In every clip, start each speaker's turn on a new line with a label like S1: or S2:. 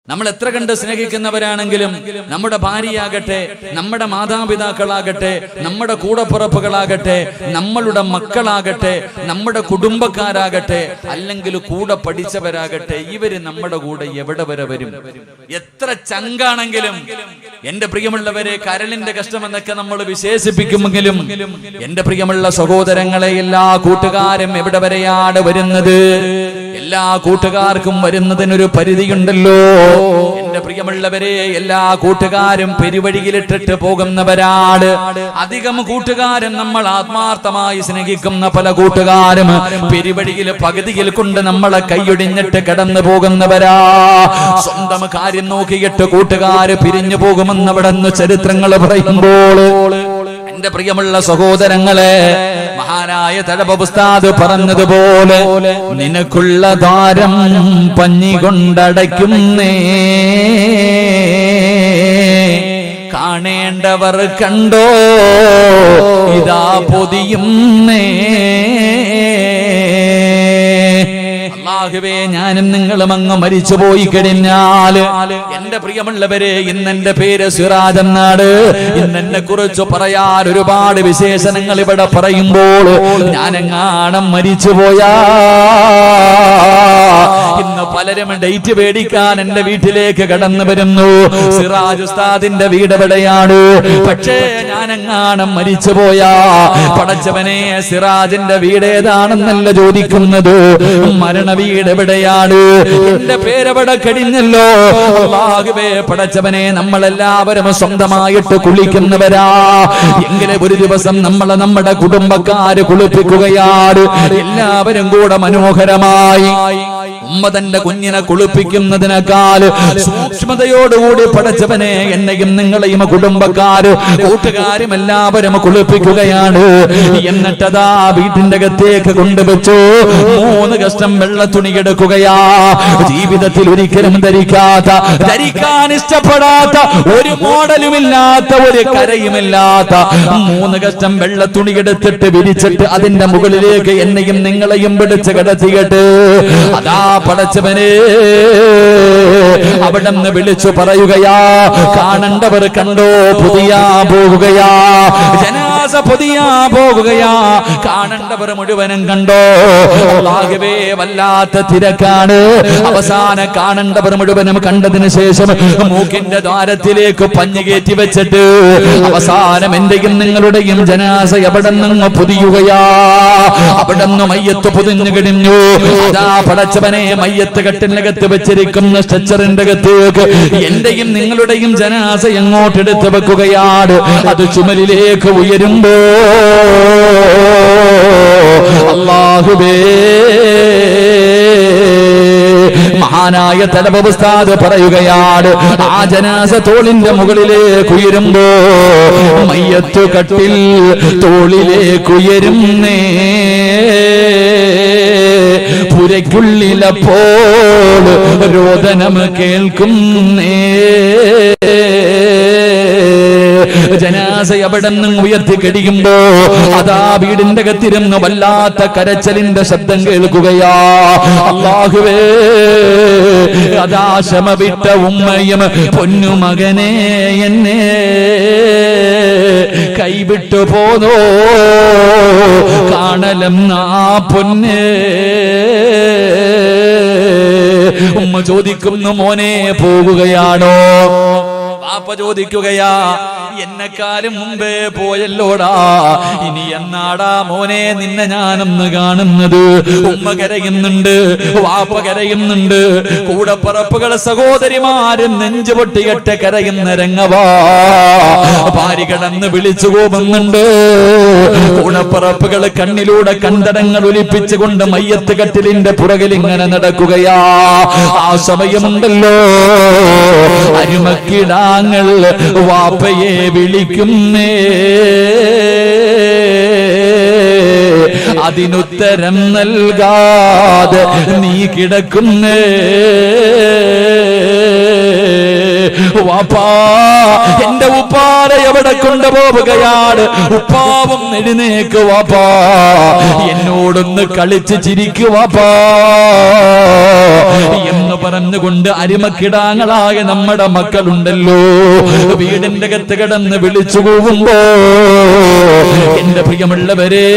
S1: നമ്മൾ എത്ര കണ്ട് സ്നേഹിക്കുന്നവരാണെങ്കിലും നമ്മുടെ ഭാര്യയാകട്ടെ, നമ്മുടെ മാതാപിതാക്കളാകട്ടെ, നമ്മുടെ കൂടപ്പുറപ്പുകളാകട്ടെ, നമ്മളുടെ മക്കളാകട്ടെ, നമ്മുടെ കുടുംബക്കാരാകട്ടെ, അല്ലെങ്കിൽ കൂടെ പഠിച്ചവരാകട്ടെ, ഇവര് നമ്മുടെ കൂടെ എവിടെ വരെ വരും? എത്ര ചങ്കാണെങ്കിലും, എന്റെ പ്രിയമുള്ളവരെ, കരളിന്റെ കഷ്ടമെന്നൊക്കെ നമ്മൾ വിശേഷിപ്പിക്കുമെങ്കിലും എന്റെ പ്രിയമുള്ള സഹോദരങ്ങളെ, എല്ലാ കൂട്ടുകാരും എവിടെ വരെയാണ് വരുന്നത്? എല്ലാ കൂട്ടുകാർക്കും വരുന്നതിനൊരു പരിധിയുണ്ടല്ലോ. എന്റെ പ്രിയമുള്ളവരെ, എല്ലാ കൂട്ടുകാരും പെരുവഴിയിലിട്ടിട്ട് പോകുന്നവരാണ്. അധികം കൂട്ടുകാരും നമ്മൾ ആത്മാർത്ഥമായി സ്നേഹിക്കുന്ന പല കൂട്ടുകാരും പെരുവഴിയിൽ പകുതിയിൽ കൊണ്ട് നമ്മളെ കൈയൊടിഞ്ഞിട്ട് കടന്നു പോകുന്നവരാ. സ്വന്തം കാര്യം നോക്കിയിട്ട് കൂട്ടുകാര് പിരിഞ്ഞു പോകുമെന്ന് അവിടെ നിന്ന് ചരിത്രങ്ങൾ പറയുമ്പോൾ, എന്റെ പ്രിയമുള്ള സഹോദരങ്ങളെ, മഹാനായ തഴവ ഉസ്താദ് പറഞ്ഞതുപോലെ, നിനക്കുള്ള ദ്വാരം പഞ്ഞി കൊണ്ടടയ്ക്കുന്നേ, കാണേണ്ടവർ കണ്ടോ ഇതാ പൊതിയുന്നേ. അല്ലാഹുവേ, ഞാനും നിങ്ങളും അങ്ങ് മരിച്ചു പോയി കഴിഞ്ഞാൽ, എന്റെ പ്രിയമുള്ളവരെ, ഇന്നെന്റെ പേര് സിറാജ് എന്നാണ്. ഇന്നെന്നെ കുറിച്ച് പറയാൻ ഒരുപാട് വിശേഷണങ്ങൾ ഇവിടെ പറയുമ്പോൾ, ഞാനെങ്ങാണം മരിച്ചു പോയാ ഇന്ന് പലരും ഡേറ്റ് മേടിക്കാൻ എന്റെ വീട്ടിലേക്ക് കടന്നു വരുന്നു. സിറാജ് ഉസ്താദിന്റെ വീട് എവിടെയാണ്? പക്ഷേ ഞാനെങ്ങാണം മരിച്ചു പോയാ, പടച്ചവനെ, സിറാജിന്റെ വീട് ഏതാണെന്നല്ല ചോദിക്കുന്നത്, മരണ വീട് എവിടെയാണ്? എന്റെ പേരെവിടെ കഴിഞ്ഞല്ലോ. അല്ലാഹുവേ, പടച്ചവനെ, നമ്മളെല്ലാവരും സ്വന്തമായിട്ട് കുളിക്കുന്നവരാ. എങ്കിലും ഒരു ദിവസം നമ്മുടെ കുടുംബക്കാര് കുളിപ്പിക്കുകയാണ്. എല്ലാവരും കൂടെ മനോഹരമായി. ഉമ്മ തന്റെ കുഞ്ഞിനെ കുളിപ്പിക്കുന്നതിനേക്കാൾ സൂക്ഷ്മതയോടുകൂടി പടച്ചവനെ എന്നെയും നിങ്ങളെയും കുടുംബക്കാര് കൂട്ടുകാരും എല്ലാവരും കുളിപ്പിക്കുകയാണ്. എന്നിട്ടതാ വീട്ടിന്റെ അകത്തേക്ക് കൊണ്ടുവച്ചു 3 കഷ്ടം വെള്ള തുണി എടുക്കുകയാ. ജീവിതത്തിൽ ഒരിക്കലും ധരിക്കാൻ ഇഷ്ടപ്പെടാത്ത, ഒരു മോഡലുമില്ലാത്ത, ഒരു കരയുമില്ലാത്ത 3 കഷ്ടം വെള്ള തുണി എടുത്തിട്ട് വിരിച്ചിട്ട് അതിന്റെ മുകളിലേക്ക് എന്നെയും നിങ്ങളെയും പിടിച്ച് കിടത്തിയിട്ട് അതാ പടച്ചവനെ അവിടെ നിന്ന് വിളിച്ചു പറയുകയാ, കാണണ്ടവർ കണ്ടോ പൊതിയാ പോകുകയാ, ജനാസ പൊതിയാ പോകുകയാ, കാണണ്ടവർ മുഴുവനും കണ്ടോ. അല്ലാഹുവേ, വല്ലാത്ത തിരക്കാണ്. അവസാനം കാണണ്ടവർ മുഴുവനും കണ്ടതിന് ശേഷം മൂക്കിന്റെ ദ്വാരത്തിലേക്ക് പഞ്ഞു കയറ്റി വെച്ചിട്ട് അവസാനം എന്റെയും നിങ്ങളുടെയും ജനാസ എവിടെ നിന്ന് പൊതിയുകയാ. അവിടെ നിന്ന് മയ്യത്ത് പൊതിഞ്ഞു കഴിഞ്ഞു. അതാ പടച്ചവനെ, മയ്യത്ത് കെട്ടിനകത്ത് വെച്ചിരിക്കുന്ന സ്ട്രെച്ചറിന്റെ അകത്തേക്ക് എന്റെയും നിങ്ങളുടെയും ജനാസ എങ്ങോട്ടെടുത്ത് വെക്കുകയാണ്. അത് ചുമലിലേക്ക് ഉയരുമ്പോ അല്ലാഹുവേ, മഹാനായ തഴവ ഉസ്താദ് പറയുകയാണ്, ആ ജനാസ തോളിന്റെ മുകളിലേക്ക് ഉയരുമ്പോ മയ്യത്ത് കട്ടിൽ തോളിലേക്കുയരുന്നേ. പുരയ്ക്കുള്ളിലപ്പോൾ രോദനം കേൾക്കുന്നേ. ജനാസ എവിടെ നിന്നും ഉയർത്തി കഴിയുമ്പോ അതാ വീടിന്റെ അകത്തിരുന്ന് വല്ലാത്ത കരച്ചലിന്റെ ശബ്ദം കേൾക്കുകയാ. അല്ലാഹുവേ, അതാ ക്ഷമ വിട്ട ഉമ്മയും പൊന്നുമകനെ എന്നെ കൈവിട്ടു പോന്നോ, കാണലം ആ പൊന്നെ. ഉമ്മ ചോദിക്കുന്നു, മോനെ പോകുകയാണോ? വാപ്പ ചോദിക്കുകയാ, എന്നെക്കാലും മുമ്പേ പോയല്ലോടാ, ഇനി എന്നാടാ മോനെ നിന്നെ ഞാനൊന്ന് കാണുന്നത്? ഉമ്മ കരയുന്നുണ്ട്, വാപ്പ കരയുന്നുണ്ട്, കൂടപ്പറപ്പുകൾ സഹോദരിമാരും നെഞ്ചു പൊട്ടികെട്ട് കരയുന്ന രംഗവാ. ഭാര്യ കിടന്ന് വിളിച്ചു പോകുന്നുണ്ട്. കൂടപ്പറപ്പുകൾ കണ്ണിലൂടെ കണ്ടടങ്ങൾ ഒലിപ്പിച്ചുകൊണ്ട് മയ്യത്ത് കട്ടിലിന്റെ പുറകിൽ ഇങ്ങനെ നടക്കുകയാ. ആ സമയമുണ്ടല്ലോ, അരുമക്കിടാങ്ങൾ വാപ്പയെ വിളിക്കുന്നേ. അതിനുത്തരം നൽകാതെ നീ കിടക്കുന്നേ. വാപ്പാ, എന്റെ ഉപ്പാടെ അവിടെ കൊണ്ടുപോവുകയാണ്. ഉപ്പാവും എഴുന്നേക്ക് വാപ്പാ, എന്നോടൊന്ന് കളിച്ച് ചിരിക്കു വാപ്പാ എന്ന് പറഞ്ഞുകൊണ്ട് അരിമക്കിടാങ്ങളായ നമ്മുടെ മക്കളുണ്ടല്ലോ, വീടിന്റെ അകത്ത് കിടന്ന് വിളിച്ചു പോകുമ്പോ എന്റെ പ്രിയമുള്ളവരെ,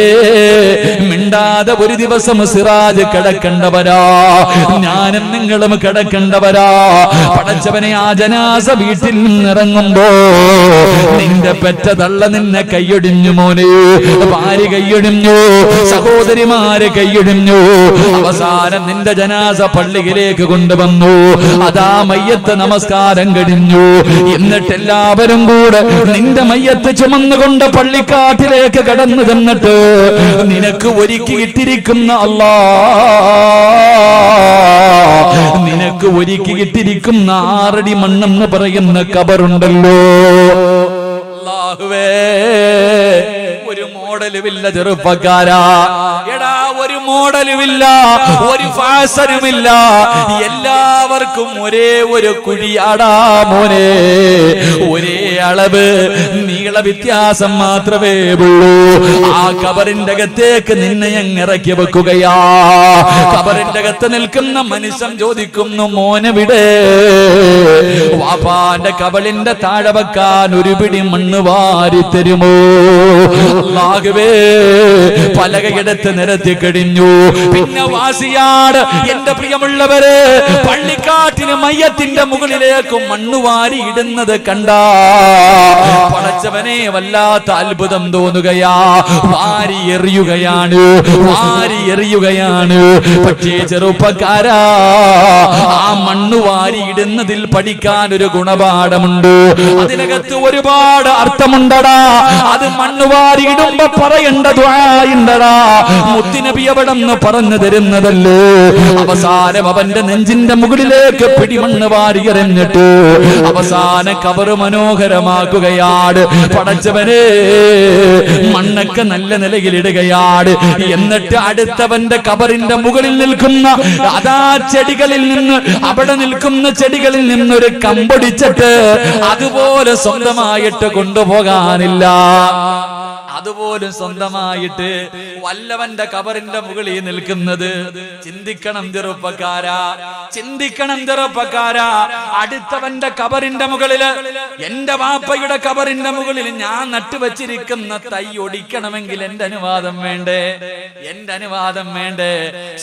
S1: മിണ്ടാതെ ഒരു ദിവസം സിറാജ് കിടക്കണ്ടവരാ, ഞാനും നിങ്ങളും കിടക്കണ്ടവരാ. പടച്ചവനെ, ആ ജനാസ വീട്ടിൽ നിന്നിറങ്ങുമ്പോ നിന്റെ പെറ്റ തള്ള നിന്നെ കൈയൊടിഞ്ഞു മോനെ, ഭാര്യ കൈയൊടിഞ്ഞു, സഹോദരിമാര് കൈയൊടിഞ്ഞു. അവസാനം നിന്റെ ജനാസ പള്ളിയിലേക്ക് കൊണ്ടുവന്നു. അതാ മയ്യത്ത് നമസ്കാരം കഴിഞ്ഞു. എന്നിട്ട് എല്ലാവരും കൂടെ നിന്റെ മയ്യത്ത് ചുമന്നുകൊണ്ട് പള്ളിക്കാട്ടിലേക്ക് കടന്നു ചെന്നിട്ട് നിനക്ക് ഒരുക്കിയിട്ടിരിക്കുന്ന അല്ലാ, നിനക്ക് ഒരുക്കിയിട്ടിരിക്കുന്ന 6 അടി മണ്ണെന്ന് പറയുന്ന കബറുണ്ടല്ലോ, അല്ലാഹുവേ, ഒരു മോഡലുമില്ല ചെറുപ്പക്കാരാ. എടാ, ഒരു മോഡലുമില്ല, ഒരു ഫാഷനുമില്ല, എല്ലാവർക്കും ഒരേ ഒരു കുഴിയാടാ മോനെ, ഒരേ അളവ് നീള വ്യത്യാസം മാത്രമേ ഉള്ളൂ. ആ കബറിന്റെ അകത്തേക്ക് നിന്നെ അങ്ങ് ഇറക്കി വെക്കുകയാ. കബറിന്റെ അകത്ത് നിൽക്കുന്ന മനുഷ്യൻ ചോദിക്കുന്നു, മോനെവിടെ? വാപ്പാന്റെ കബളിന്റെ താഴെ വെക്കാൻ ഒരു പിടി മണ്ണ് വാരി തരുമോ? അല്ലാഹുവേ, പലകയെടുത്ത് നിരത്തി കഴിഞ്ഞു. പിന്നെ വാസിയാട്, എന്റെ പ്രിയമുള്ളവരെ, പള്ളിക്കാട്ടിന് മയ്യത്തിന്റെ മുകളിലേക്ക് മണ്ണ് വാരി ഇടുന്നത് കണ്ടാ പടച്ചവനെ വല്ലാത്ത അത്ഭുതം തോന്നുകയാ. വാരി എറിയുകയാണ്, വാരി എറിയുകയാണ്. പക്ഷേ ചെറുപ്പക്കാരാ, ആ മണ്ണ് വാരി ഇടുന്നതിൽ പഠിക്കാൻ ഒരു ഗുണപാഠമുണ്ട്. അതിനകത്ത് ഒരുപാട് അർത്ഥമുണ്ടടാ. അത് മണ്ണ് വാരി ഇടുമ്പോ പറയേണ്ട ദുആയുണ്ടടാ. മുത്തുനബി അവിടെ നിന്ന് പറഞ്ഞു തരുന്നതല്ലേ. അവസാനം അവന്റെ നെഞ്ചിന്റെ മുകളിലേക്ക് പിടിമണ്ണ് വാരി എറിഞ്ഞിട്ട് അവസാന കബറ് മനോഹരമാക്കുകയാണ്. പടച്ചവനെ, മണ്ണൊക്കെ നല്ല നിലയിലിടുകയാണ്. എന്നിട്ട് അടുത്തവന്റെ കബറിന്റെ മുകളിൽ നിൽക്കുന്ന അതാ ചെടികളിൽ നിന്ന്, അവിടെ നിൽക്കുന്ന ചെടികളിൽ നിന്നൊരു കമ്പൊടിച്ചിട്ട് അതുപോലെ സ്വന്തമായിട്ട് കൊണ്ടുപോകാനില്ല. അതുപോലും സ്വന്തമായിട്ട് വല്ലവന്റെ കബറിന്റെ മുകളിൽ നിൽക്കുന്നത്. ചിന്തിക്കണം ചെറുപ്പക്കാരാ, ചിന്തിക്കണം ചെറുപ്പക്കാരാ. അടുത്തവന്റെ കബറിന്റെ മുകളില്, എന്റെ വാപ്പയുടെ കബറിന്റെ മുകളിൽ ഞാൻ നട്ടുവച്ചിരിക്കുന്ന തൈ ഒടിക്കണമെങ്കിൽ എന്റെ അനുവാദം വേണ്ടേ? എന്റെ അനുവാദം വേണ്ടേ?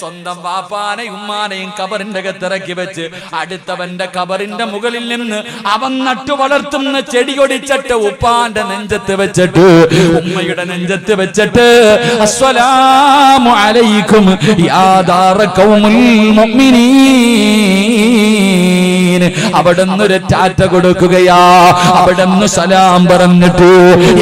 S1: സ്വന്തം വാപ്പാനെയും ഉമ്മാനെയും കബറിന്റെ അകത്തിറക്കി വെച്ച് അടുത്തവന്റെ കബറിന്റെ മുകളിൽ നിന്ന് അവൻ നട്ടു വളർത്തുന്ന ചെടി ഒടിച്ചിട്ട് ഉപ്പാന്റെ നെഞ്ചത്ത് വെച്ചിട്ട് ഉമ്മയുടെ നെഞ്ചത്ത് വെച്ചിട്ട് അസ്സലാമു അലൈക്കും യാ ദാറ ഖൗമുൽ മുഅ്മിനീൻ, അവിടുന്ന് ഒരു ടാറ്റ കൊടുക്കുകയാ. അവിടുന്ന് സലാം പറഞ്ഞിട്ട്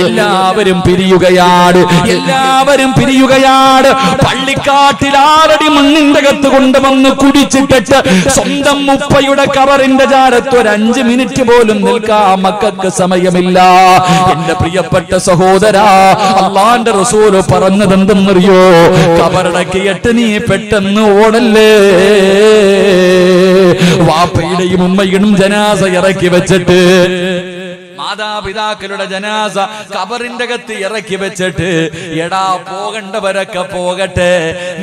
S1: എല്ലാവരും പിരിയുകയാണ്, എല്ലാവരും പിരിയുകയാണ്. പള്ളിക്കാട്ടിൽ 6 അടി മണ്ണിന്റെ അകത്ത് കൊണ്ടുവന്ന് കുടിച്ചിട്ടിട്ട് സ്വന്തം ഉപ്പയുടെ കബറിന്റെ ചാരത്ത് ഒരു 5 മിനിറ്റ് പോലും നിൽക്കാൻ മക്കൾക്ക് സമയമില്ല. എന്റെ പ്രിയപ്പെട്ട സഹോദരാ, അള്ളാന്റെ റസൂല് പറഞ്ഞത് എന്തെന്നറിയോ? കബറടക്കിയിട്ട് നീ പെട്ടെന്ന് ഓടല്ലേ. വാപ്പയുടെയും ഉമ്മയുടെയും ജനാസ ഇറക്കി വെച്ചിട്ട്, മാതാപിതാക്കളുടെ ജനാസ കബറിന്റെ അകത്ത് ഇറക്കി വെച്ചിട്ട്, എടാ പോകേണ്ടവരൊക്കെ പോകട്ടെ,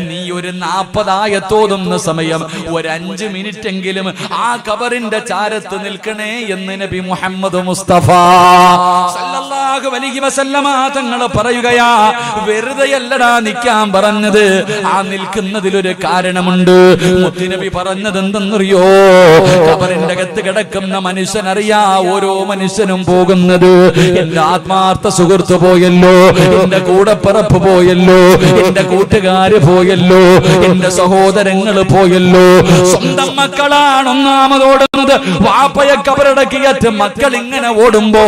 S1: നീ ഒരു 40 ആയത്തോതുന്ന സമയം ഒരു 5 മിനിറ്റ് എങ്കിലും ആ കബറിന്റെ ചാരത്ത് നിൽക്കണേ എന്ന് നബി മുഹമ്മദ് മുസ്തഫ സല്ലല്ലാഹു അലൈഹി വസല്ലമ തങ്ങൾ പറയുകയാ. വെറുതെയല്ലടാ നിൽക്കാൻ പറഞ്ഞത്, ആ നിൽക്കുന്നതിലൊരു കാരണമുണ്ട്. മുത്തുനബി പറഞ്ഞത് എന്തെന്നറിയോ? കബറിന്റെ അകത്ത് കിടക്കുന്ന മനുഷ്യനറിയാ ഓരോ മനുഷ്യനും പോകുന്നത്. എന്റെ ആത്മാർത്ഥ സുഹൃത്ത് പോയല്ലോ, എന്റെ കൂടപ്പിറപ്പ് പോയല്ലോ, എന്റെ കൂട്ടുകാര് പോയല്ലോ, എന്റെ സഹോദരങ്ങൾ പോയല്ലോ. സ്വന്തം മക്കളാണ് ഒന്നാമതോടുന്നത്. വാപ്പയെ കബറടക്കിയറ്റ് മക്കൾ ഇങ്ങനെ ഓടുമ്പോ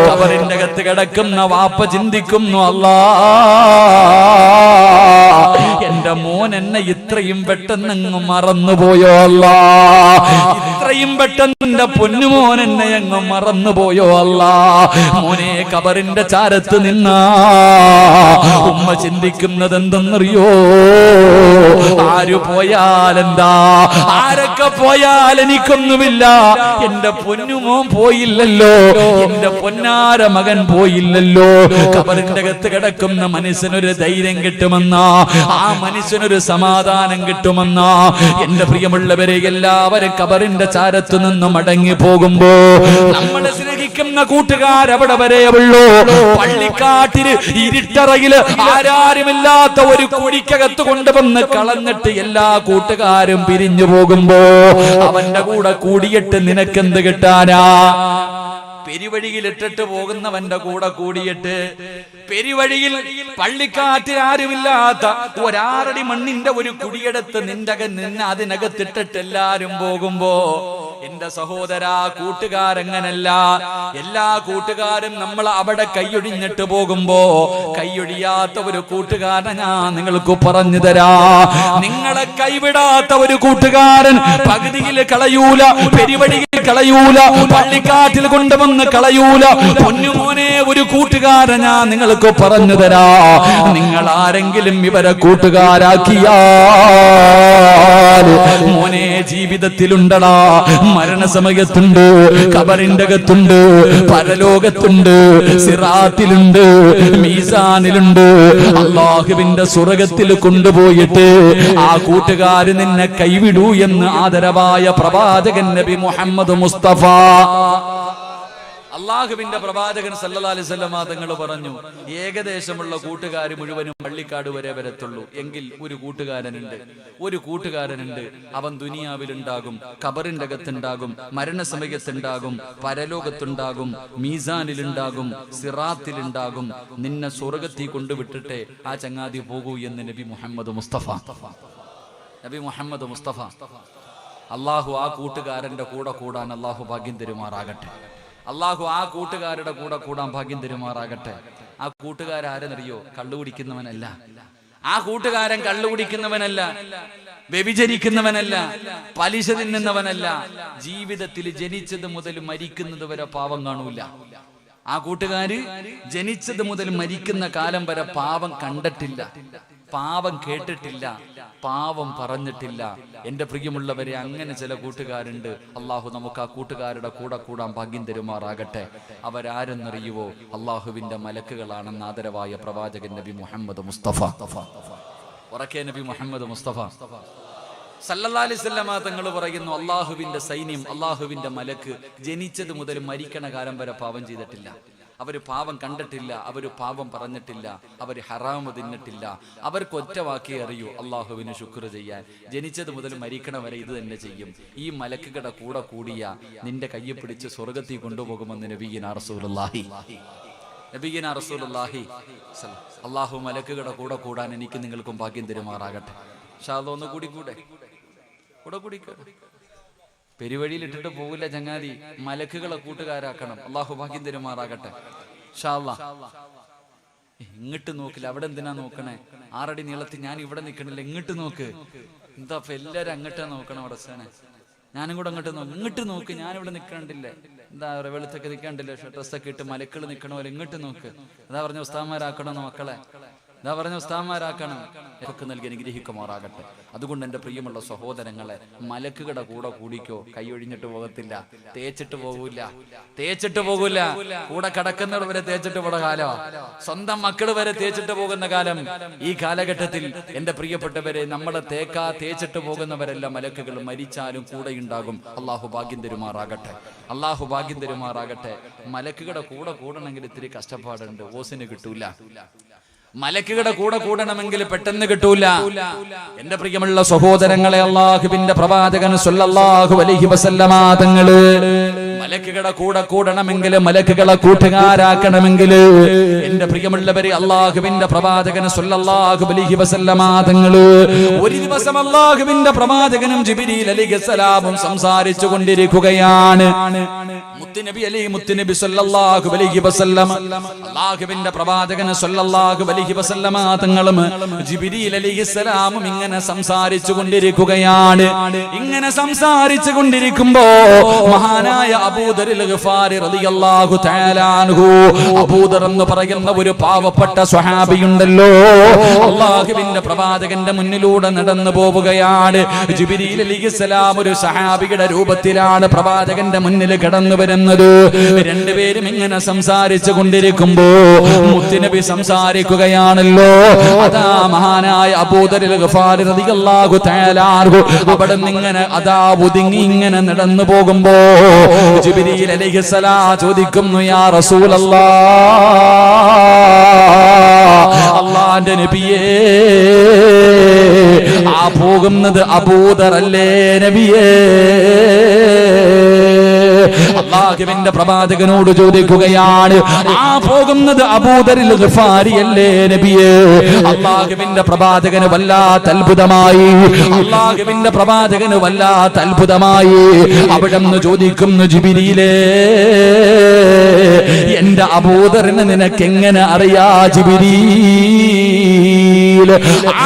S1: കബറിന്റെ അകത്ത് കിടക്കുന്ന വാപ്പ ചിന്തിക്കുന്നു, അല്ലാ, എന്റെ മോൻ എന്നെ ഇത്രയും പെട്ടെന്ന് മറന്നുപോയോ അല്ലാ, ഇത്ര എത്രയും പെട്ടെന്ന് എന്റെ പൊന്നുമോൻ എന്നെ അങ്ങ് മറന്നുപോയോ അല്ലാ. മോനെ ഖബറിന്റെ ചാരത്ത് നിന്നാ ഉമ്മ ചിന്തിക്കുന്നത് എന്തെന്നറിയോ? ആര് പോയാലെന്താ, ആരൊക്കെ പോയാൽ എനിക്കൊന്നുമില്ല, എന്റെ പൊന്നുമോൻ പോയില്ലല്ലോ, എന്റെ പൊന്നാര മകൻ പോയില്ലല്ലോ. ഖബറിന്റെ അകത്ത് കിടക്കുന്ന മനുഷ്യനൊരു ധൈര്യം കിട്ടുമെന്നാ, ആ മനുഷ്യനൊരു സമാധാനം കിട്ടുമെന്നാ. എന്റെ പ്രിയമുള്ളവരെ, എല്ലാവരും ഖബറിന്റെ ചാരത്ത് നിന്ന് മടങ്ങി പോകുമ്പോ നമ്മളെ സ്നേഹിക്കുന്ന കൂട്ടുകാരവിടെ വരെ ഉള്ളൂ. പള്ളിക്കാട്ടില് ഇരുട്ടറയില് ആരാരുമില്ലാത്ത ഒരു കുഴിക്കകത്ത് കൊണ്ടുവന്ന് കളഞ്ഞിട്ട് എല്ലാ കൂട്ടുകാരും പിരിഞ്ഞു പോകുമ്പോ അവന്റെ കൂടെ കൂടിയിട്ട് നിനക്കെന്ത് കിട്ടാനാ? പെരുവഴിയിൽ ഇട്ടിട്ട് പോകുന്നവന്റെ കൂടെ കൂടിയിട്ട് പെരുവഴിയിൽ പള്ളിക്കാറ്റ് ആരുമില്ലാത്ത ഒരാറടി മണ്ണിന്റെ ഒരു കുടിയെടുത്ത് നിന്നെ അതിനകത്തിട്ടിട്ട് എല്ലാരും പോകുമ്പോ എന്റെ സഹോദരാ, കൂട്ടുകാരെങ്ങനല്ല. എല്ലാ കൂട്ടുകാരും നമ്മൾ അവിടെ കൈയൊഴിഞ്ഞിട്ട് പോകുമ്പോ കൈയൊഴിയാത്ത ഒരു കൂട്ടുകാരനെ ഞാൻ നിങ്ങൾക്ക് പറഞ്ഞു തരാ. നിങ്ങളെ കൈവിടാത്ത ഒരു കൂട്ടുകാരൻ പകുതിയിൽ കളയൂല, പെരുവഴിയിൽ കളയൂല, പള്ളിക്കാട്ടിൽ കൊണ്ടുവന്ന് കളയൂല. പൊന്നുമോനെ, ഒരു കൂട്ടുകാരൻ ഞാൻ നിങ്ങൾക്ക് പറഞ്ഞു തരാ. നിങ്ങൾ ആരെങ്കിലും ഇവരെ കൂട്ടുകാരാക്കിയാൽ മോനെ ജീവിതത്തിലുണ്ടടാ, മരണസമയത്തുണ്ട്, ഖബറിന്റെ അകത്തുണ്ട്, പരലോകത്തുണ്ട്, സിറാത്തിലുണ്ട്, മീസാനിലുണ്ട്. അല്ലാഹുവിന്റെ സ്വർഗ്ഗത്തിൽ കൊണ്ടുപോയിട്ട് ആ കൂട്ടുകാര് നിന്നെ കൈവിടൂ എന്ന് ആദരവായ പ്രവാചകൻ നബി മുഹമ്മദ് മുസ്തഫ, അള്ളാഹുവിന്റെ പ്രവാചകൻ സല്ലല്ലാഹു അലൈഹി വസല്ലം തങ്ങൾ പറഞ്ഞു, ഏകദേശമുള്ള കൂട്ടുകാർ മുഴുവനും പള്ളിക്കാട് വരെ വരത്തുള്ളൂ. എങ്കിൽ ഒരു കൂട്ടുകാരനുണ്ട്, അവൻ ദുനിയാവിലുണ്ടാകും, ഖബറിന്റെ അകത്തുണ്ടാകും, മരണസമയത്തുണ്ടാകും, പരലോകത്തുണ്ടാകും, മീസാനിലുണ്ടാകും, സിറാത്തിലുണ്ടാകും. നിന്നെ സ്വർഗ്ഗത്തിൽ കൊണ്ടുവിട്ടിട്ടേ ആ ചങ്ങാതി പോകൂ എന്ന് നബി മുഹമ്മദ് മുസ്തഫ. അള്ളാഹു ആ കൂട്ടുകാരന്റെ കൂടെ കൂടാൻ അള്ളാഹു ഭാഗ്യം തരുമാറാകട്ടെ. അള്ളാഹു ആ കൂട്ടുകാരുടെ കൂടെ കൂടാൻ ഭാഗ്യം തരുമാറാകട്ടെ. ആ കൂട്ടുകാരെന്നറിയോ? കള്ളുകുടിക്കുന്നവനല്ല. ആ കൂട്ടുകാരൻ കള്ളുകുടിക്കുന്നവനല്ല, വ്യഭിചരിക്കുന്നവനല്ല, പലിശ തിന്നുന്നവനല്ല. ജീവിതത്തിൽ ജനിച്ചത് മുതൽ മരിക്കുന്നത് വരെ പാവം കാണൂല. ആ കൂട്ടുകാര് ജനിച്ചത് മുതൽ മരിക്കുന്ന കാലം വരെ പാവം കണ്ടിട്ടില്ല, പാവം കേട്ടിട്ടില്ല, പാവം പറഞ്ഞിട്ടില്ല. എന്റെ പ്രിയമുള്ളവരെ, അങ്ങനെ ചില കൂട്ടുകാരുണ്ട്. അള്ളാഹു നമുക്ക് ആ കൂട്ടുകാരുടെ കൂടെ കൂടാൻ ഭാഗ്യം തരുമാറാകട്ടെ. അവരാരെന്നറിയുവോ? അള്ളാഹുവിന്റെ മലക്കുകളാണെന്ന് ആദരവായ പ്രവാചകൻ നബി മുഹമ്മദ് മുസ്തഫ. ഉറക്കെ നബി മുഹമ്മദ് മുസ്തഫ സല്ലല്ലാഹു അലൈഹി വസല്ലം തങ്ങൾ പറയുന്നു, അള്ളാഹുവിന്റെ സൈന്യം, അള്ളാഹുവിന്റെ മലക്ക് ജനിച്ചത് മുതൽ മരിക്കണ കാലം വരെ പാവം ചെയ്തിട്ടില്ല. അവര് പാവം കണ്ടിട്ടില്ല, അവര് പാവം പറഞ്ഞിട്ടില്ല, അവര് ഹറാമ് തിന്നിട്ടില്ല. അവർക്ക് ഒറ്റ വാക്കേ അറിയൂ, അള്ളാഹുവിന് ശുക്ർ ചെയ്യാൻ. ജനിച്ചത് മുതൽ മരിക്കണ വരെ ഇത് തന്നെ ചെയ്യും. ഈ മലക്കുകളുടെ കൂടെ കൂടിയ നിന്റെ കയ്യെ പിടിച്ച് സ്വർഗ്ഗത്തിൽ കൊണ്ടുപോകുമെന്ന് നബിയിനാ റസൂലുള്ളാഹി. അള്ളാഹു മലക്കുകളുടെ കൂടെ കൂടാൻ എനിക്ക് നിങ്ങൾക്കും ഭാഗ്യം തരുമാറാകട്ടെ. ഇൻഷാല്ലാഹ് ഒന്ന് കൂടെ പെരുവഴിയിൽ ഇട്ടിട്ട് പോകില്ല ചങ്ങാതി, മലക്കുകളെ കൂട്ടുകാരാക്കണം. അള്ളാഹു ഭാഗ്യം തരുമാറാകട്ടെ. ഇൻഷാല്ലാഹ്. ഇങ്ങോട്ട് നോക്കില്ല, അവിടെ എന്തിനാ നോക്കണേ? 6 അടി നീളത്തിൽ ഞാൻ ഇവിടെ നിൽക്കണില്ല, ഇങ്ങോട്ട് നോക്ക്. എന്താ എല്ലാരും അങ്ങോട്ടാ നോക്കണം? അവിടെ ഞാനും കൂടെ അങ്ങോട്ട് നോക്ക്, ഇങ്ങോട്ട് നോക്ക്. ഞാനിവിടെ നിൽക്കണ്ടില്ലേ? എന്താ വെളുത്തൊക്കെ നിൽക്കണ്ടില്ലേ? ഡ്രസ്സൊക്കെ ഇട്ട് മലക്കൾ നിൽക്കണ പോലെ ഇങ്ങോട്ട് നോക്ക്. അതാ പറഞ്ഞ ഉസ്താദ്മാരാക്കണമെന്ന് മക്കളെ, ഇതാ പറഞ്ഞ ഉസ്താദ്മാരാക്കണം. ഒക്കെ നൽകി അനുഗ്രഹിക്കുമാറാകട്ടെ. അതുകൊണ്ട് എൻ്റെ പ്രിയമുള്ള സഹോദരങ്ങളെ, മലക്കുകളുടെ കൂടെ കൂടിക്കോ. കൈയൊഴിഞ്ഞിട്ട് പോകത്തില്ല, തേച്ചിട്ട് പോകൂല. കൂടെ കിടക്കുന്നവർ വരെ തേച്ചിട്ട് പോണ കാലം, സ്വന്തം മക്കൾ വരെ തേച്ചിട്ട് പോകുന്ന കാലം. ഈ കാലഘട്ടത്തിൽ എൻ്റെ പ്രിയപ്പെട്ടവരെ, നമ്മളെ തേച്ചിട്ട് പോകുന്നവരെല്ലാം മലക്കുകൾ മരിച്ചാലും കൂടെ ഉണ്ടാകും. അള്ളാഹു ഭാഗ്യം തരുമാറാകട്ടെ. മലക്കുകളുടെ കൂടെ കൂടണമെങ്കിൽ ഇത്തിരി കഷ്ടപ്പാടുണ്ട്, ഓസിന് കിട്ടൂല. മലക്കുകളുടെ കൂടെ കൂടണമെങ്കിൽ പെട്ടെന്ന് കിട്ടൂല. എന്റെ പ്രിയമുള്ള സഹോദരങ്ങളെ, അല്ലാഹുവിന്റെ പ്രവാചകൻ സല്ലല്ലാഹു അലൈഹി വസല്ലമ തങ്ങള് മലക്കുകളുടെ കൂടെ കൂടണമെങ്കിൽ, മലക്കുകളെ കൂട്ടുകാരാക്കണമെങ്കിൽ, എന്റെ പ്രിയമുള്ളവരെ, അല്ലാഹുവിന്റെ പ്രവാചകൻ സല്ലല്ലാഹു അലൈഹി വസല്ലമ തങ്ങള് ഒരു ദിവസം അല്ലാഹുവിന്റെ പ്രവാചകനും ജിബ്രീൽ അലൈഹിസ്സലാമും സംസാരിച്ചു കൊണ്ടിരിക്കുകയാണ്. മുത്തുനബി സല്ലല്ലാഹു അലൈഹി വസല്ലം അല്ലാഹുവിന്റെ പ്രവാചകൻ സല്ലല്ലാഹു അലൈഹി വസല്ലമ തങ്ങളും ജിബ്രീൽ അലൈഹിസ്സലാമും ഇങ്ങനെ സംസാരിച്ചു കൊണ്ടിരിക്കുകയാണ്. ഇങ്ങനെ സംസാരിച്ചു കൊണ്ടിരിക്കുമ്പോ മഹാനായ അബൂദറിൽ ഗഫാരി റളിയല്ലാഹു തആല അൻഹു, അബൂദർ എന്ന് പറയുന്ന ഒരു പാവപ്പെട്ട സ്വഹാബിയുണ്ടല്ലോ, അല്ലാഹുവിന്റെ പ്രവാചകന്റെ മുന്നിലൂടെ നടന്നു പോവുകയാണ്. ജിബ്രീൽ അലൈഹിസ്സലാം ഒരു സഹാബിയുടെ രൂപത്തിലാണ് പ്രവാചകന്റെ മുന്നിൽ കടന്നു വരുന്നത്. രണ്ടുപേരും ഇങ്ങനെ സംസാരിച്ചു കൊണ്ടിരിക്കുമ്പോ മുത്തുനബി സംസാരിക്കുകയാണല്ലോ. അതാ മഹാനായ അബൂദറിൽ ഗഫാരി റളിയല്ലാഹു തആല അൻഹു അവിടെ ഇങ്ങനെ അതാ ഒതുങ്ങി ഇങ്ങനെ നടന്നു പോകുമ്പോ ജിബ്രീൽ അലൈഹിസ്സലാം ചോദിക്കുന്നു, യാ റസൂലല്ലാഹ്, അല്ലാഹുവിന്റെ നബിയേ, ആ പോകുന്നത് അബൂദർ അല്ലേ നബിയേ? അല്ലാഹുവിന്റെ പ്രവാചകനോട് ചോദിക്കുകയാണ്, ആ പോകുന്നത് അബൂദറിൽ ഗഫാരി അല്ലേ നബിയേ? അല്ലാഹുവിന്റെ പ്രവാചകന് വല്ലാത്ത അത്ഭുതമായി. അല്ലാഹുവിന്റെ പ്രവാചകന് വല്ലാത്ത അത്ഭുതമായി. അവിടെന്ന് ചോദിക്കുന്നു, ജിബ്രീലേ, എന്റെ അബൂദറിനെ നിനക്ക് എങ്ങനെ അറിയാ ജിബ്രീൽ?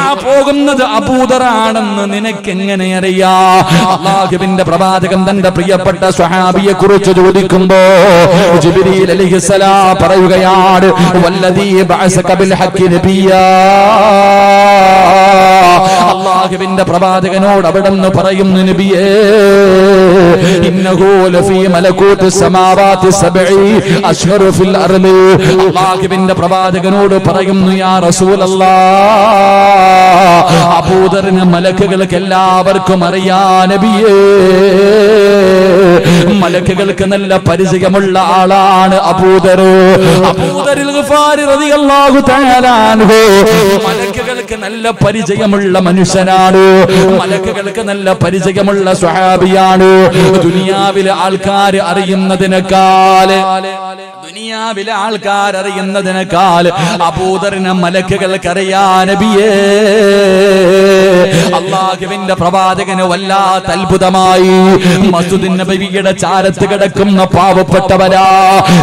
S1: ആ പോകുന്നത് അബൂദറാണെന്ന് നിനക്ക് എങ്ങനെ അറിയാ? അല്ലാഹുവിന്റെ പ്രവാചകൻ തന്റെ പ്രിയപ്പെട്ട സ്വഹാബിയെ കുറിച്ച് ചോദിക്കുമ്പോ ജിബ്രീൽ അലൈഹിസ്സലാം പറയുകയാണ്, വല്ലദീ ബഅസക ബിൽ ഹഖ് നബിയാ. അല്ലാഹുവിന്റെ പ്രവാചകനോട് അവിടെന്ന് പറയുന്നു, നബിയേ, ഇന്നഹു ലഫീ മലകൂതി സമാവാതി സബ്ഇ അശ്ഹറു ഫിൽ അർളി. അല്ലാഹുവിന്റെ പ്രവാചകനോട് പറയുന്നു, യാ റസൂലല്ലാഹ്, അബൂദറിനെ മലക്കുകൾക്ക് എല്ലാവർക്കും അറിയാ നബിയേ. മലക്കുകൾക്ക് നല്ല പരിചയമുള്ള ആളാണ് അബൂദർ. അബൂദറിൽ ഗഫാരി റളിയല്ലാഹു തആല അൻഹു മലക്കുകൾക്ക് നല്ല പരിചയമുള്ള മനുഷ്യനാണ്. മലക്കുകൾക്ക് നല്ല പരിചയമുള്ള സ്വഹാബിയാണ്. ദുനിയാവിലെ ആൾക്കാർ അറിയുന്നതിനേക്കാൾ അബൂദറിനെ മലക്കുകൾക്ക് അറിയാ നബിയേ. അല്ലാഹുവിന്റെ പ്രവാചകന് വല്ലാത്ത അത്ഭുതമായി. മസ്ജിദുൻ നബവിയുടെ ചാരത്ത് കിടക്കുന്ന പാവപ്പെട്ടവരാ,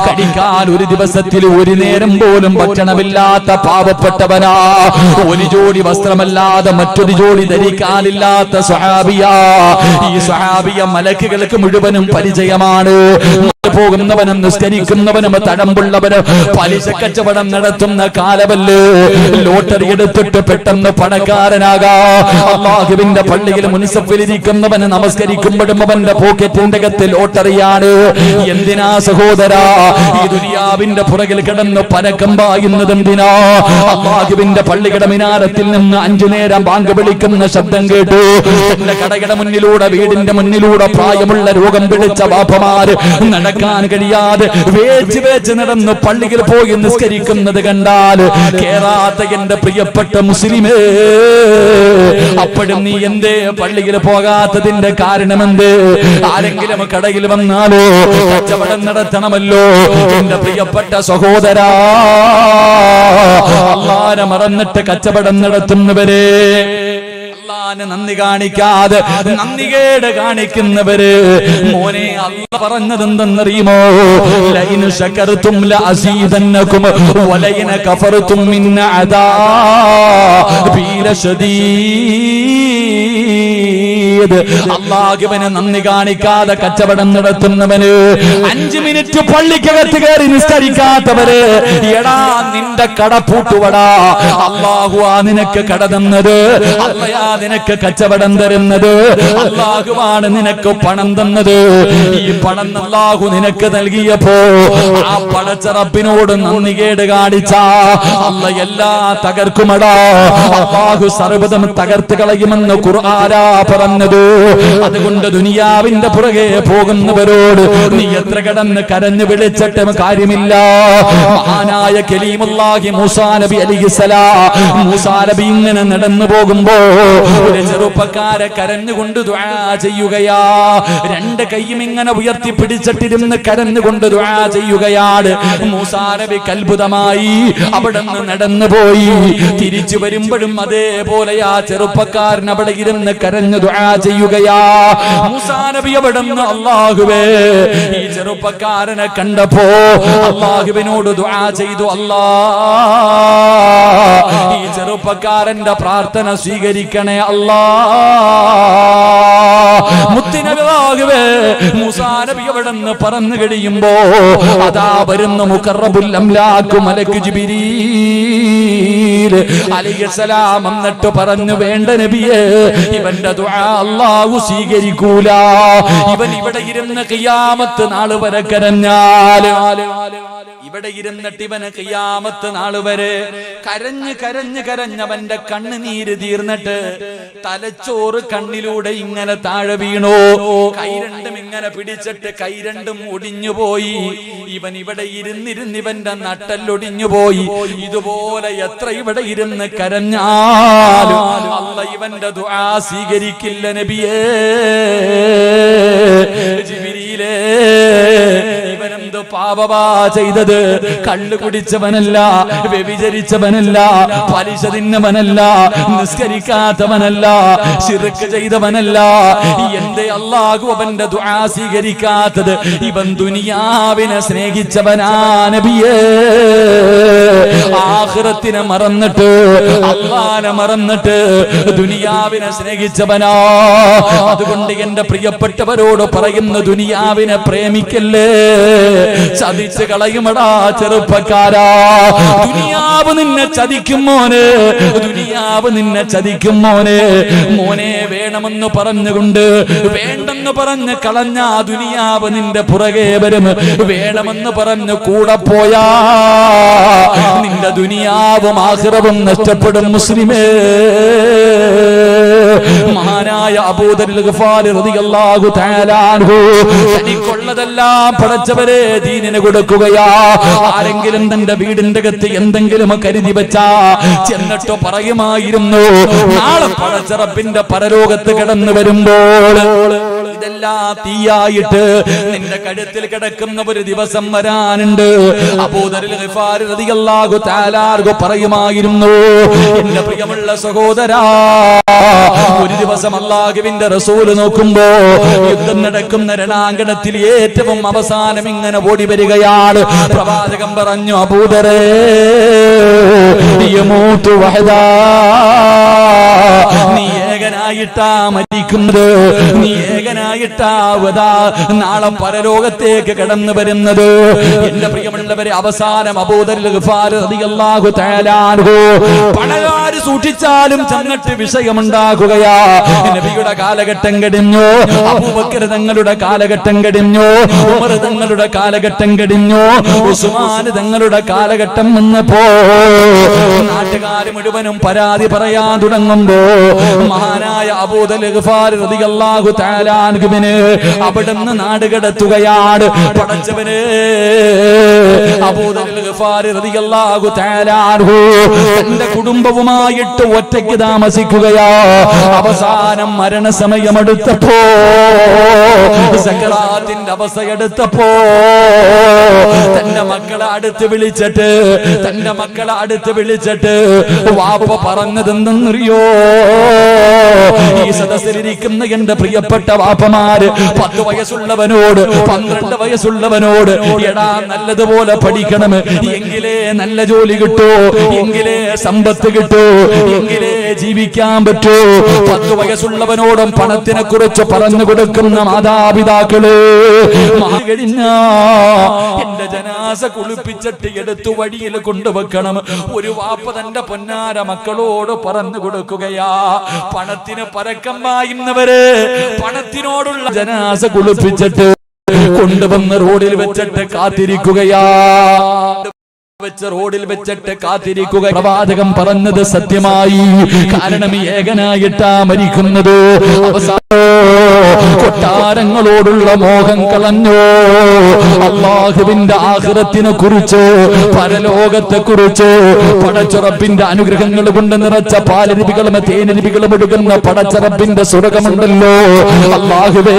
S1: കഴിക്കാൻ ഒരു ദിവസത്തിൽ ഒരു നേരം പോലും ഭക്ഷണമില്ലാത്ത പാവപ്പെട്ടവനാ, ഒരു ജോഡി വസ്ത്രമല്ലാതെ മറ്റൊരു ജോഡി ധരിക്കാനില്ലാത്ത സ്വഹാബിയാ. ഈ സ്വഹാബിയ മലക്കുകൾക്ക് മുഴുവനും പരിചയമാണ്. പോകുന്നവനും നിസ്കരിക്കുന്നവനും തടമ്പുള്ളവനും പലിശ കച്ചവടം നടത്തുന്ന കാലമല്ലേ. ലോട്ടറി എടുത്തിട്ട് പെട്ടെന്ന് പണക്കാരനാകാ. അല്ലാഹുവിന്റെ പള്ളിയിൽ മുനിസിപ്പലിരിക്കുന്നവന് നമസ്കരിക്കുമ്പോഴും അവന്റെ പോക്കറ്റിന്റെ അകത്ത് ലോട്ടറിയാണ്. എന്തിനാ സഹോദരാ ഈ ദുനിയാവിന്റെ പുറകിൽ കിടന്ന് പരക്കം പായുന്നത് എന്തിനാ? അല്ലാഹുവിന്റെ പള്ളിയുടെ മിനാരത്തിൽ നിന്ന് 5 നേരം ബാങ്ക് വിളിക്കുന്ന ശബ്ദം കേട്ടു. എന്റെ കടയുടെ മുന്നിലൂടെ, വീടിന്റെ മുന്നിലൂടെ പ്രായമുള്ള രോഗം പിടിച്ച ബാപ്പമാര് നടക്കാൻ കഴിയാതെ വേച്ച് നടന്ന് പള്ളിയിൽ പോയി നിസ്കരിക്കുന്നത് കണ്ടാൽ കേറാത്ത എന്റെ പ്രിയപ്പെട്ട മുസ്ലിമേ, അപ്പോഴും നീ എന്തേ പള്ളിയിൽ പോകാത്തതിന്റെ കാരണമെന്ത്? ആരെങ്കിലും കടയിൽ വന്നാലോ കച്ചവടം നടത്തണമല്ലോ. എന്റെ പ്രിയപ്പെട്ട സഹോദരാ, അല്ലാഹുവിനെ മറന്നിട്ട് കച്ചവടം നടത്തുന്നവരെ, അല്ലാഹുവിനെ നന്ദി കാണിക്കാതെ നന്ദികേട് കാണിക്കുന്നവര്, മോനെ അല്ലാഹു പറഞ്ഞത് എന്തെന്നറിയുമോ? ലഇൻ ശകർതും ലഅസീദന്നകും വലഇൻ കഫർതും മിൻ അദാബി ലശദീദ്. അല്ലാഹുവിനെ നന്ദി കാണിക്കാതെ കച്ചവടം നടത്തുന്നവന്, 5 മിനിറ്റ് പള്ളിക്കകത്ത് കയറി നിസ്കരിക്കാത്തവര്, എടാ നിന്റെ കട പൂട്ടുവടാ. അല്ലാഹുവാ നിനക്ക് കട തന്നത്, അല്ലാഹുവാ നിനക്ക് കച്ചവടം തരുന്നത്, അല്ലാഹുവാണ് നിനക്ക് പണം തന്നത്. ഈ പണം അല്ലാഹു നിനക്ക് നൽകിയപ്പോ ആ പടച്ച റബ്ബിനോട് നന്ദികേട് കാണിച്ച അല്ലാഹു എല്ലാം തകർക്കുമടാ. അല്ലാഹു സർവ്വതും തകർത്ത് കളയുമെന്ന് ഖുർആനാ പറഞ്ഞത്. അതുകൊണ്ട് ദുനിയാവിന്റെ പുറകെ പോകുന്നവരോട് നീ എത്ര കടന്ന് കരഞ്ഞു വിളിച്ചിട്ടും കാര്യമില്ല. മഹാനായ കലീമുല്ലാഹി മൂസാ നബി അലൈഹിസ്സലാം, മൂസാ നബി ഇങ്ങനെ നടന്നു പോകുമ്പോ ഒരു ചെറുപ്പക്കാരെ കരഞ്ഞുകൊണ്ട് ദുആ ചെയ്യുകയാ. 2 കൈയും ഇങ്ങനെ ഉയർത്തി പിടിച്ചിട്ടിരുന്ന് കരഞ്ഞുകൊണ്ട് ദുആ ചെയ്യുകയാണ്. മൂസാ നബി അത്ഭുതമായി അവിടെ നടന്നു പോയി. തിരിച്ചു വരുമ്പോഴും അതേപോലെ ആ ചെറുപ്പക്കാരൻ അവിടെ ഇരുന്ന് കരഞ്ഞു ദുആ ചെയ്യുകയാ. മൂസാ നബി അവിടുന്ന് അല്ലാഹുവേ ഈ ചെറുപ്പക്കാരനെ കണ്ടപ്പോ അല്ലാഹുവിനോട് ദുആ ചെയ്തു, അല്ലാഹ് ഈ ചെറുപ്പക്കാരന്റെ പ്രാർത്ഥന സ്വീകരിക്കണേ അല്ലാഹ്. മുത്തുനബിയാകവേ മൂസാ നബി അവിടുന്ന് പറന്നു കഴിയുമ്പോ അതാ വരുന്ന മുഖറബുൽ അംലാഖ് മലക്ക് ജിബ്രീൽ അലൈഹിസ്സലാം എന്നിട്ട് പറഞ്ഞു, വേണ്ട നബിയേ, ഇവന്റെ ദുആ അല്ലാഹു സ്വീകരിക്കൂല. ഇവൻ ഇവിടെ ഇരുന്ന് ഖിയാമത്ത് നാൾ വരെ കരഞ്ഞാൽ, ഇവിടെ ഇരുന്നിട്ട് ഇവന് ഖിയാമത്ത് നാൾ വരെ കരഞ്ഞ് കരഞ്ഞ് കരഞ്ഞവന്റെ കണ്ണുനീര് തീർന്നിട്ട് തലച്ചോറ് കണ്ണിലൂടെ ഇങ്ങനെ താഴെ വീണു. കൈ രണ്ടും ഇങ്ങനെ പിടിച്ചിട്ട് കൈ രണ്ടും ഒടിഞ്ഞുപോയി. ഇവൻ ഇവിടെ ഇരുന്നിരുന്ന് ഇവന്റെ നട്ടല്ലൊടിഞ്ഞുപോയി. ഇതുപോലെ എത്ര ഇവിടെ ഇരുന്ന് കരഞ്ഞാലും അല്ലാഹ് ഇവന്റെ ദുആ സ്വീകരിക്കില്ല നബിയേ. ജിബ്രീലേ, ഇവനെന്ത് പാപമാ ചെയ്തത്? കള്ളു കുടിച്ചവനല്ല, വ്യഭിചരിച്ചവനല്ല, പലിശ തിന്നവനല്ല, നിസ്കരിക്കാത്തവനല്ല, ശിർക്ക് ചെയ്തവനല്ല. എന്തേ അല്ലാഹു അവന്റെ ദുആ സ്വീകരിക്കാത്തത്? ഇവൻ ദുനിയാവിനെ സ്നേഹിച്ചവനാ നബിയേ. ആഖിറത്തിനെ മറന്നിട്ട്, അല്ലാഹനെ മറന്നിട്ട് ദുനിയാവിനെ സ്നേഹിച്ചവനാ. അതുകൊണ്ട് എന്റെ പ്രിയപ്പെട്ടവരോട് പറയുന്ന, ദുനിയാവിനെ പ്രേമിക്കല്ലേ, ചതിച്ച് കളയുമടാ ചെറുപ്പക്കാരാ. ദുനിയാവ് നിന്നെ ചതിക്കും മോനെ, ദുനിയാവ് നിന്നെ ചതിക്കും മോനെ. മോനെ വേണമെന്ന് പറഞ്ഞുകൊണ്ട് വേണ്ടെന്ന് പറഞ്ഞ് കളഞ്ഞ ദുനിയാവ് നിന്റെ പുറകെ വരും. വേണമെന്ന് പറഞ്ഞ് കൂടെ പോയാ നിന്റെ ദുനിയാവും ആഖിറവും നഷ്ടപ്പെടും മുസ്ലിമേ. മഹാനായ അബൂദർ ഗഫാരി റളിയല്ലാഹു തആല അൻഹു തനിക്കുള്ളതെല്ലാം പടച്ചവരെ ദീനിനെ കൊടുക്കുകയാ. ആരെങ്കിലും തന്റെ വീടിന്റെ അകത്ത് എന്തെങ്കിലും കരുതി വെച്ചാ ചെന്നിട്ട് പറയുമായിരുന്നു, നാളെ പടച്ചറപ്പിന്റെ പരലോകത്ത് കിടന്നു വരുമ്പോൾ ഇതെല്ലാം തീയായിട്ട് നിന്റെ കഴുത്തിൽ കിടക്കുന്ന ഒരു ദിവസം വരാനുണ്ട്. അബൂദർ ഗഫാരി റളിയല്ലാഹു തആല അൻഹു പറയുമായിരുന്നു, എന്റെ പ്രിയമുള്ള സഹോദരാ, ഒരു ദിവസം അല്ലാഹുവിന്റെ റസൂല് നോക്കുമ്പോ യുദ്ധം നടക്കുന്ന രണാങ്കണത്തിൽ ഏറ്റവും അവസാനം ഇങ്ങനെ ഓടി വരികയാണ്. പ്രവാചകൻ പറഞ്ഞു, അബൂദരേ, യമൂതു വഹദാ, നീ ഏകനായിട്ടാ മരിക്കുന്നത്, നീ ഏകനായിട്ടാ നാളെ പരലോകത്തേക്ക് കടന്നു വരുന്നത്. എന്റെ പ്രിയമുള്ളവരെ, അവസാനം അബൂദർ ഗഫാരി റളിയല്ലാഹു തആല അൻഹു പണകാര് സൂക്ഷിച്ചാലും ചെന്നിട്ട് വിഷയമുണ്ടാകുകയാ. നബിയുടെ കാലഘട്ടം കഴിഞ്ഞു, അബൂബക്കർ തങ്ങളുടെ കാലഘട്ടം കഴിഞ്ഞു, ഉമർ തങ്ങളുടെ കാലഘട്ടം കഴിഞ്ഞു, ഉസ്മാൻ തങ്ങളുടെ കാലഘട്ടം വന്നപ്പോ നാട്ടുകാര് മുഴുവനും പരാതി പറയാൻ തുടങ്ങുമ്പോ മഹാനായ അബൂദർ ഗഫാരി റളിയല്ലാഹു തആല അൻഹുവിനെ അവിടുന്ന് നാട് കടത്തുകയാണ്. പടച്ചവനെ, അബൂദർ ഗഫാരി റളിയല്ലാഹു തആല അൻഹു തന്റെ കുടുംബവുമായിട്ട് ഒറ്റയ്ക്ക് താമസിക്കുകയാ. അവസാനം മരണസമയമെടുത്തപ്പോ, സക്കറാത്തിന്റെ അവസ്ഥയെടുത്തപ്പോ തന്റെ മക്കളെ അടുത്ത് വിളിച്ചിട്ട് വാപ്പ പറഞ്ഞതെന്തെന്നറിയോ? ഈ സദസ്സിലിരിക്കുന്ന എന്റെ പ്രിയപ്പെട്ട വാപ്പമാര് 10 വയസ്സുള്ളവനോട് 12 വയസ്സുള്ളവനോട്, എടാ നല്ലതുപോലെ പഠിക്കണം, എങ്കിലേ നല്ല ജോലി കിട്ടൂ, എങ്കിലേ സമ്പത്ത് കിട്ടൂ, എങ്കിലേ ജീവിക്കാൻ പറ്റൂ. 10 വയസ്സുള്ളവനോടും പണത്തിനെ കുറിച്ച് പറഞ്ഞു കൊടുക്കുന്ന മാതാപിതാക്കള് കഴിഞ്ഞ എന്റെ ജനാസ കുളിപ്പിച്ചിട്ട് എടുത്തു വഴിയിൽ കൊണ്ടുവെക്കണം. ഒരു വാപ്പ തന്റെ പൊന്നാര മക്കളോട് പറഞ്ഞു കൊടുക്കുകയാ. പണത്തിന് പരക്കം പായുന്നവര് പണത്തിനോടുള്ള ജനാസ കുളിപ്പിച്ചിട്ട് കൊണ്ടുവന്ന് റോഡിൽ വെച്ചിട്ട് കാത്തിരിക്കുകയാ. റോഡിൽ വെച്ചിട്ട് കാത്തിരിക്കുക. പ്രവാചകൻ പറഞ്ഞത് സത്യമായി. കാരണം ഏകനായിട്ടാ മരിക്കുന്നത്. അവസാനം കൊട്ടാരങ്ങളോടുള്ള മോഹം കളഞ്ഞു. അല്ലാഹുവിന്റെ ആഖിറത്തിനെ കുറിച്ച്, പരലോകത്തെ കുറിച്ച്, പടച്ചുറപ്പിന്റെ അനുഗ്രഹങ്ങൾ കൊണ്ട് നിറച്ച പാലരുവികളും തേനരുവികളും ഒഴുകുന്ന പടച്ചറപ്പിന്റെ സ്വർഗമുണ്ടല്ലോ അല്ലാഹുവേ,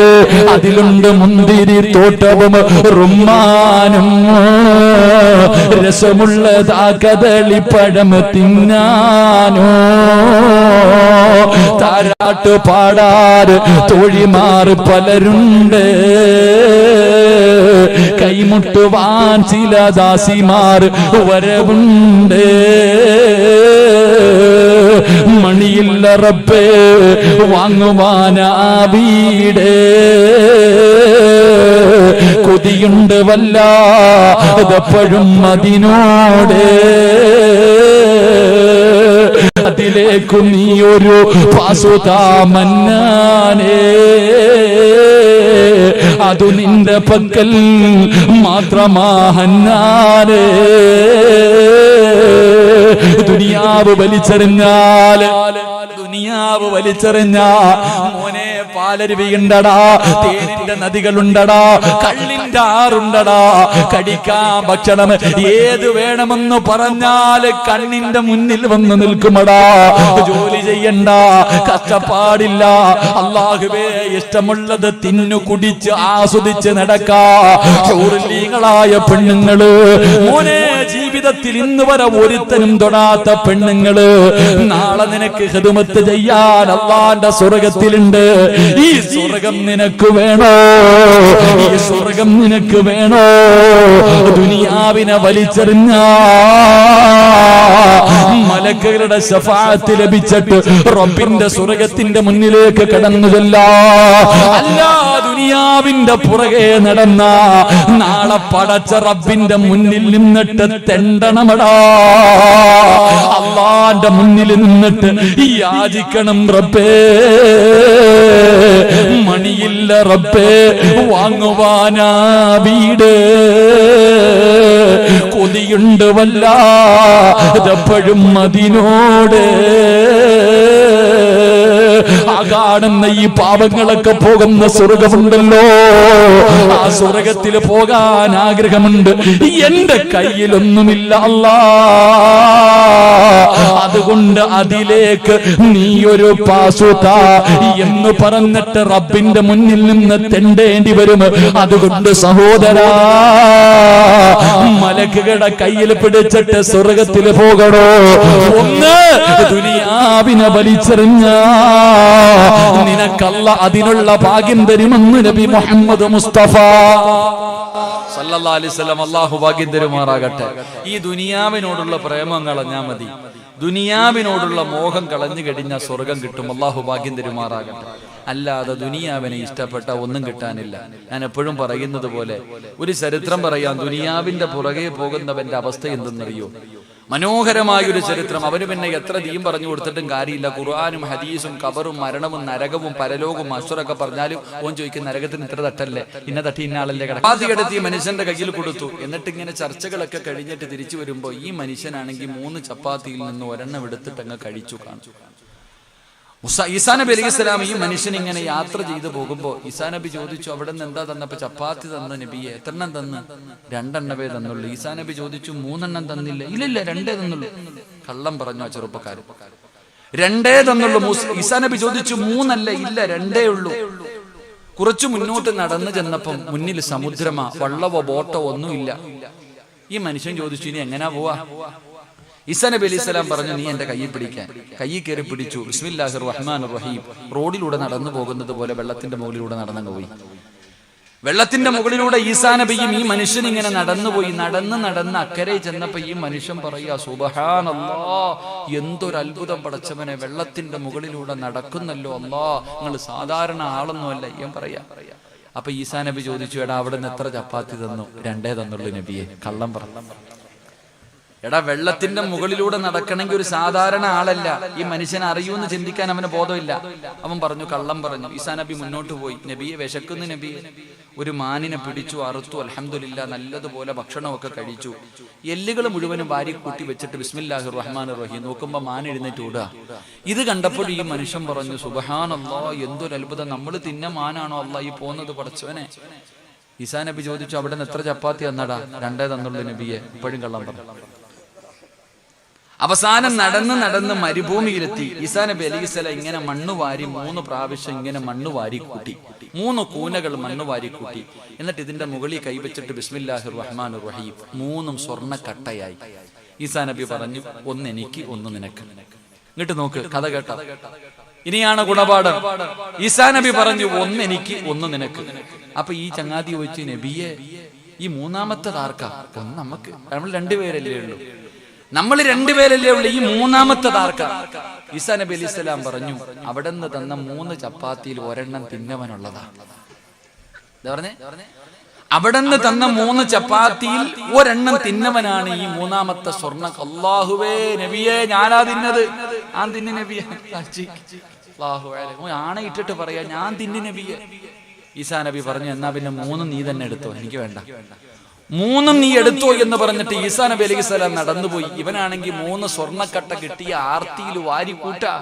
S1: അതിലുണ്ട് മുന്തിരി തോട്ടവും റുമ്മാനും രസമുള്ളതാ കദളിപ്പഴം തിന്നാനോ. താരാട്ട് പാടാറ് തോഴിമാർ പലരുണ്ട്, കൈമുട്ടുവാൻ ചില ദാസിമാർ വരവുണ്ട്. മണിയില്ല റബ്ബേ വാങ്ങുവാനാ വീട്, കൊതിയുണ്ട് വല്ലാതെപ്പോഴും അതിനോട്. അതിലേക്കു നീയൊരു പാസുതാമന്നാനേ, അതു നിന്റെ പക്കൽ മാത്രമാഹന്നാനേ. ദുനിയാവ് വലിച്ചെറിഞ്ഞാൽ മോനെ പാലരുവിയുണ്ടടാ, തേനിന്റെ നദികളുണ്ടടാ, കള്ളിന്റെ ആറുണ്ടടാ, കഴിക്കാൻ ഭക്ഷണം ഏത് വേണമെന്ന് പറഞ്ഞാൽ കണ്ണിന്റെ മുന്നിൽ വന്ന് നിൽക്കുമടാ. ജോലി ചെയ്യണ്ട, കഷ്ടപ്പാടില്ല, അല്ലാഹുവേ ഇഷ്ടമുള്ളത് തിന്നു കുടിച്ച് ആസ്വദിച്ച് നടക്കാ. ഹൂറുലീങ്ങളായ പെണ്ണുങ്ങള് മോനെ, ജീവിതത്തിൽ ഇന്ന് വരെ ഒരുത്തനും തൊടാത്ത പെണ്ണുങ്ങള് നാളെ നിനക്ക് ഖിദ്മത്ത് ചെയ്യാൻ അല്ലാഹുവിന്റെ സ്വർഗ്ഗത്തിലുണ്ട്. ഈ സ്വർഗ്ഗം നിനക്ക് വേണോ? ഈ സ്വർഗ്ഗം നിനക്ക് വേണോ? ദുനിയാവിനെ വലിച്ചെറിഞ്ഞ മലക്കുകളുടെ ശഫാഅത്ത് ലഭിച്ചിട്ട് റബ്ബിന്റെ സ്വർഗ്ഗത്തിന്റെ മുന്നിലേക്ക് കടന്നു ചെല്ലാ. അല്ല, ദുനിയാവിന്റെ പുറകെ നടന്ന നാളെ പടച്ച റബ്ബിന്റെ മുന്നിൽ നിന്നിട്ട് തെണ്ടണമടാ. അല്ലാഹുവിന്റെ മുന്നിൽ നിന്നിട്ട് യാചിക്കണം, റബ്ബേ മണിയില്ല റബ്ബേ വാങ്ങുവാനാ വീട്, കൊതിയുണ്ട് വല്ലാതെപ്പോഴും അതിനോട്. ആ കാണുന്ന ഈ പാപങ്ങളൊക്കെ പോകുന്ന സ്വർഗമുണ്ടല്ലോ, ആ സ്വർഗത്തിൽ പോകാൻ ആഗ്രഹമുണ്ട്. എന്റെ കയ്യിലൊന്നുമില്ല അല്ലാ, അതുകൊണ്ട് അതിലേക്ക് നീയൊരു പാസുത എന്ന് പറഞ്ഞിട്ട് റബ്ബിന്റെ മുന്നിൽ നിന്ന് തെണ്ടേണ്ടി വരും. അതുകൊണ്ട് സഹോദരാ, മലക്കുകളുടെ കയ്യിൽ പിടിച്ചിട്ട് സ്വർഗത്തിൽ പോകണോ? ഒന്ന് ദുനിയാവിനെ വലിച്ചെറിഞ്ഞ നിനക്കല്ല അതിനുള്ള ഭാഗ്യം തരുമെന്ന് നബി മുഹമ്മദ് മുസ്തഫ സല്ലല്ലാഹു അലൈഹി വസല്ലം. അല്ലാഹു ഭാഗ്യം തരുമാറാകട്ടെ. ഈ ദുനിയാവിനോടുള്ള പ്രേമം കളഞ്ഞാ മതി, ദുനിയാവിനോടുള്ള മോഹം കളഞ്ഞു കഴിഞ്ഞാൽ സ്വർഗം കിട്ടും. അല്ലാഹു ഭാഗ്യം തരുമാറാകട്ടെ. അല്ലാതെ ദുനിയാവിനെ ഇഷ്ടപ്പെട്ട ഒന്നും കിട്ടാനില്ല. ഞാൻ എപ്പോഴും പറയുന്നത് പോലെ ഒരു ചരിത്രം പറയാം. ദുനിയാവിന്റെ പുറകെ പോകുന്നവന്റെ അവസ്ഥ എന്തെന്നറിയോ? മനോഹരമായൊരു ചരിത്രം. അവന് പിന്നെ എത്ര ദീൻ പറഞ്ഞു കൊടുത്തിട്ടും കാര്യമില്ല. ഖുർആനും ഹദീസും ഖബറും മരണവും നരകവും പരലോകവും അശ്വറൊക്കെ പറഞ്ഞാലും ഓൻ ചോദിക്കും, നരകത്തിന് ഇത്ര തട്ടല്ലേ, ഇന്ന തട്ടി ഇന്ന ആളല്ലേ കിടത്തി മനുഷ്യന്റെ കയ്യിൽ കൊടുത്തു. എന്നിട്ട് ഇങ്ങനെ ചർച്ചകളൊക്കെ കഴിഞ്ഞിട്ട് തിരിച്ചു വരുമ്പോ ഈ മനുഷ്യനാണെങ്കിൽ 3 ചപ്പാത്തിയിൽ നിന്ന് ഒരെണ്ണം എടുത്തിട്ട് അങ്ങ് കഴിച്ചു കാണിച്ചു. ഈസാ നബി അലൈഹിസ്സലാം ഈ മനുഷ്യൻ ഇങ്ങനെ യാത്ര ചെയ്തു പോകുമ്പോ ഈസാ നബി ചോദിച്ചു, അവിടെ നിന്ന് എന്താ തന്നപ്പോ? ചപ്പാത്തി തന്ന നബിയെ. എത്രണ്ണം തന്ന്? 2 എണ്ണവേ തന്നുള്ളൂ. ഈസാ നബി ചോദിച്ചു, 3 എണ്ണം തന്നില്ല? ഇല്ലില്ല, 2 തന്നുള്ളൂ. കള്ളം പറഞ്ഞു ആ ചെറുപ്പക്കാരൻ. 2 തന്നുള്ളൂ. ഈസാ നബി ചോദിച്ചു, 3 അല്ല? ഇല്ല, 2 ഉള്ളൂ. കുറച്ചു മുന്നോട്ട് നടന്നു ചെന്നപ്പം മുന്നിൽ സമുദ്രമാ, വള്ളവോ ബോട്ടോ ഒന്നുമില്ല. ഈ മനുഷ്യൻ ചോദിച്ചു, ഇനി എങ്ങനാ പോവാ? ഈസാ നബി അലൈഹിസ്സലാം പറഞ്ഞു, നീ എന്റെ കയ്യിൽ പിടിക്കാൻ. കയ്യിൽ കയറി പിടിച്ചു. ബിസ്മില്ലാഹിർ റഹ്മാനിർ റഹീം. റോഡിലൂടെ നടന്നു പോകുന്നത് പോലെ വെള്ളത്തിന്റെ മുകളിലൂടെ നടന്നു പോയി. വെള്ളത്തിന്റെ മുകളിലൂടെ ഈസാ നബിയും ഈ മനുഷ്യൻ ഇങ്ങനെ നടന്നുപോയി. നടന്ന് അക്കരെ ചെന്നപ്പോ ഈ മനുഷ്യൻ പറയാ, സുബ്ഹാനല്ലാഹ്, എന്തൊരു അത്ഭുതം പടച്ചവനെ, വെള്ളത്തിന്റെ മുകളിലൂടെ നടക്കുന്നല്ലോ അല്ലാ, നിങ്ങൾ സാധാരണ ആളൊന്നുമല്ല ഞാൻ പറയാ. അപ്പൊ ഈസാ നബി ചോദിച്ചു, എടാ അവിടെ നിന്ന് എത്ര ചപ്പാത്തി തന്നു? 2 തന്നുള്ളൂ നബിയെ. കള്ളം പറഞ്ഞു. എടാ, വെള്ളത്തിന്റെ മുകളിലൂടെ നടക്കണമെങ്കിൽ ഒരു സാധാരണ ആളല്ല, ഈ മനുഷ്യനെ അറിയൂന്ന് ചിന്തിക്കാൻ അവന് ബോധമില്ല. അവൻ പറഞ്ഞു, കള്ളം പറഞ്ഞു. ഈസാ നബി മുന്നോട്ട് പോയി. നബിയെ, വിശക്കുന്നു നബിയെ. ഒരു മാനിനെ പിടിച്ചു, അറുത്തു. അൽഹംദുലില്ലാ, നല്ലതുപോലെ ഭക്ഷണമൊക്കെ കഴിച്ചു. എല്ലുകൾ മുഴുവനും വാരി കൂട്ടി വെച്ചിട്ട് ബിസ്മില്ലാഹിർ റഹ്മാനിർ റഹീം. നോക്കുമ്പോ മാൻ എഴുന്നേറ്റ് ഓടുക. ഇത് കണ്ടപ്പോൾ ഈ മനുഷ്യൻ പറഞ്ഞു, സുബ്ഹാനല്ലാഹ്, എന്തൊരു അത്ഭുതം, നമ്മൾ തിന്ന മാനാണോ അല്ലാ ഈ പോകുന്നത് പടച്ചവനെ? ഈസാ നബി ചോദിച്ചു, അവിടെ നിന്ന് എത്ര ചപ്പാത്തി തന്നടാ? 2 തന്നുള്ളൂ നബിയെ. ഇപ്പോഴും കള്ളം പറഞ്ഞു. അവസാനം നടന്ന് മരുഭൂമിയിലെത്തി. ഈസാ നബി അലൈഹിസ്സലാം ഇങ്ങനെ മണ്ണ് വാരി 3 പ്രാവശ്യം ഇങ്ങനെ മണ്ണ് വാരി കൂട്ടി. 3 കൂനകൾ മണ്ണ് വാരി കൂട്ടി. എന്നിട്ട് ഇതിന്റെ മുകളിൽ കൈവച്ചിട്ട് ബിസ്മില്ലാഹിർ റഹ്മാനിർ റഹീം. 3 സ്വർണ്ണ കട്ടയായി. ഈസാ നബി പറഞ്ഞു, 1 എനിക്ക് 1 നിനക്ക്. ഇങ്ങോട്ട് നോക്ക്, കഥ കേട്ട. ഇനിയാണ് ഗുണപാഠം. ഈസാ നബി പറഞ്ഞു, ഒന്ന് എനിക്ക് ഒന്ന് നിനക്ക്. അപ്പൊ ഈ ചങ്ങാതി ചോദിച്ചു, നബിയെ ഈ മൂന്നാമത്തത് ആർക്കാ? ഒന്ന് നമുക്ക്, നമ്മൾ രണ്ടുപേരല്ലേ ഉള്ളൂ, നമ്മൾ രണ്ടുപേരല്ലേ ഉള്ളൂ, ഈ മൂന്നാമത്തത് ആർക്കാ? ഈസാ നബി അലൈഹി സ്വലാം പറഞ്ഞു, അവിടെ നിന്ന് തന്ന 3 ചപ്പാത്തിയിൽ ഒരെണ്ണം തിന്നവനുള്ളതാ. എന്താ പറഞ്ഞേ? അവിടെ നിന്ന് തന്ന 3 ചപ്പാത്തിയിൽ ഒരെണ്ണം തിന്നവനാണ് ഈ മൂന്നാമത്തെ സ്വർണ്ണ. അല്ലാഹുവേ നബിയെ ഞാനാ തിന്നത്. ഞാൻ തിന്നു നബിയെ. ആണയിട്ടിട്ട് പറയാ, ഞാൻ തിന്നു നബിയെ. ഈസാ നബി പറഞ്ഞു, എന്നാ പിന്നെ 3 നീ തന്നെ എടുത്തോ, എനിക്ക് വേണ്ട. 3 നീ എടുത്തോ എന്ന് പറഞ്ഞിട്ട് ഈസാ നബി അലൈഹി സ്വലാം നടന്നുപോയി. ഇവനാണെങ്കിൽ 3 സ്വർണ്ണക്കട്ട കിട്ടിയ ആർത്തിയിൽ വാരി കൂട്ടാ.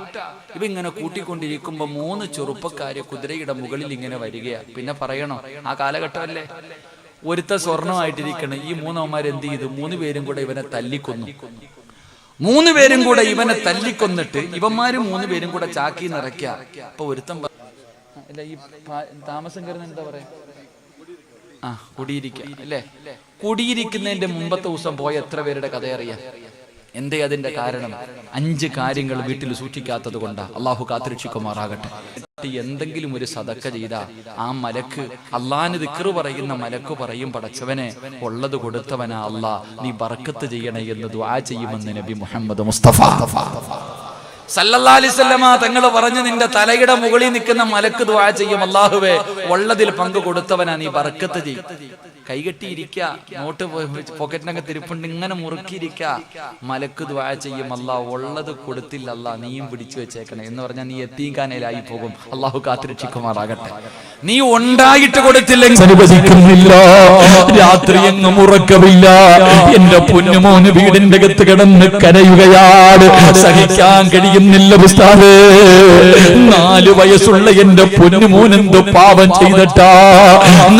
S1: ഇവ ഇങ്ങനെ കൂട്ടിക്കൊണ്ടിരിക്കുമ്പോ 3 ചെറുപ്പക്കാര് കുതിരയുടെ മുകളിൽ ഇങ്ങനെ വരികയാ. പിന്നെ പറയണോ, ആ കാലഘട്ടമല്ലേ. ഒരുത്ത സ്വർണ്ണമായിട്ടിരിക്കണം. ഈ 3 അവന്മാർ എന്ത് ചെയ്തു? 3 പേരും കൂടെ ഇവനെ തല്ലിക്കൊന്നു. 3 പേരും കൂടെ ഇവനെ തല്ലിക്കൊന്നിട്ട് ഇവന്മാര് 3 പേരും കൂടെ ചാക്കി നിറയ്ക്കുക. അപ്പൊ ഒരുത്തം അല്ല, ഈ താമസം കയറുന്ന എന്താ പറയാ, കുടിയിരിക്കുക അല്ലേ? കുടിയിരിക്കുന്നതിന്റെ മുമ്പത്തെ ദിവസം പോയ എത്ര പേരുടെ കഥ അറിയാം? എന്തേ അതിന്റെ കാരണം? 5 കാര്യങ്ങൾ വീട്ടിൽ സൂക്ഷിക്കാത്തത് കൊണ്ടാ. അള്ളാഹു കാത്തുരക്ഷിക്കുമാറാകട്ടെ. എന്തെങ്കിലും ഒരു സദക്ക ചെയ്താ ആ മലക്ക്, അള്ളാഹിന് ദിക്റ് പറയുന്ന മലക്ക് പറയും, പടച്ചവനെ ഉള്ളത് കൊടുത്തവനാ അള്ളാ, നീ ബർക്കത്ത് ചെയ്യണേ എന്ന് ദുആ ചെയ്യുമെന്ന് നബി മുഹമ്മദ് മുസ്തഫ സല്ലല്ലാഹു അലൈഹി വസല്ലമ തങ്ങൾ പറഞ്ഞു, നിന്റെ തലയുടെ മുകളിൽ നിൽക്കുന്ന മലക്ക് ദുആ ചെയ്യും, അല്ലാഹുവേ ഉള്ളതിൽ പങ്ക് കൊടുത്തവനാ, നീ ബർക്കത്ത് ചെയ്യും. കൈകെട്ടിയിരിക്കുക, നോട്ട് പോക്കറ്റിനൊക്കെ തിരുപ്പുണ്ട്, ഇങ്ങനെ മുറുക്കിയിരിക്കുക. മലക്ക് ദുആ ചെയ്യും, അല്ലാഹ് ഉള്ളത് കൊടുത്തില്ല അല്ലാഹ്, നീയും പിടിച്ചു വെച്ചേക്കണേ എന്ന് പറഞ്ഞാൽ നീ യതീംഖാനയിലായി പോകും. അല്ലാഹു കാത്തുരക്ഷിക്കുമാറാകട്ടെ. നീ ഉണ്ടായിട്ട് കൊടുത്തില്ലെങ്കിൽ അനുവദിക്കുന്നില്ല. രാത്രി എങ്ങും ഉറക്കമില്ല. എന്റെ പൊന്നുമോന് വീടിന്റെ അകത്ത് കിടന്ന് കരയുകയാണ്. സഹിക്കാൻ കഴിയുന്നില്ല ഉസ്താദേ. 4 വയസ്സുള്ള എന്റെ പൊന്നുമോൻ എന്ത് പാപം ചെയ്തിട്ടാ?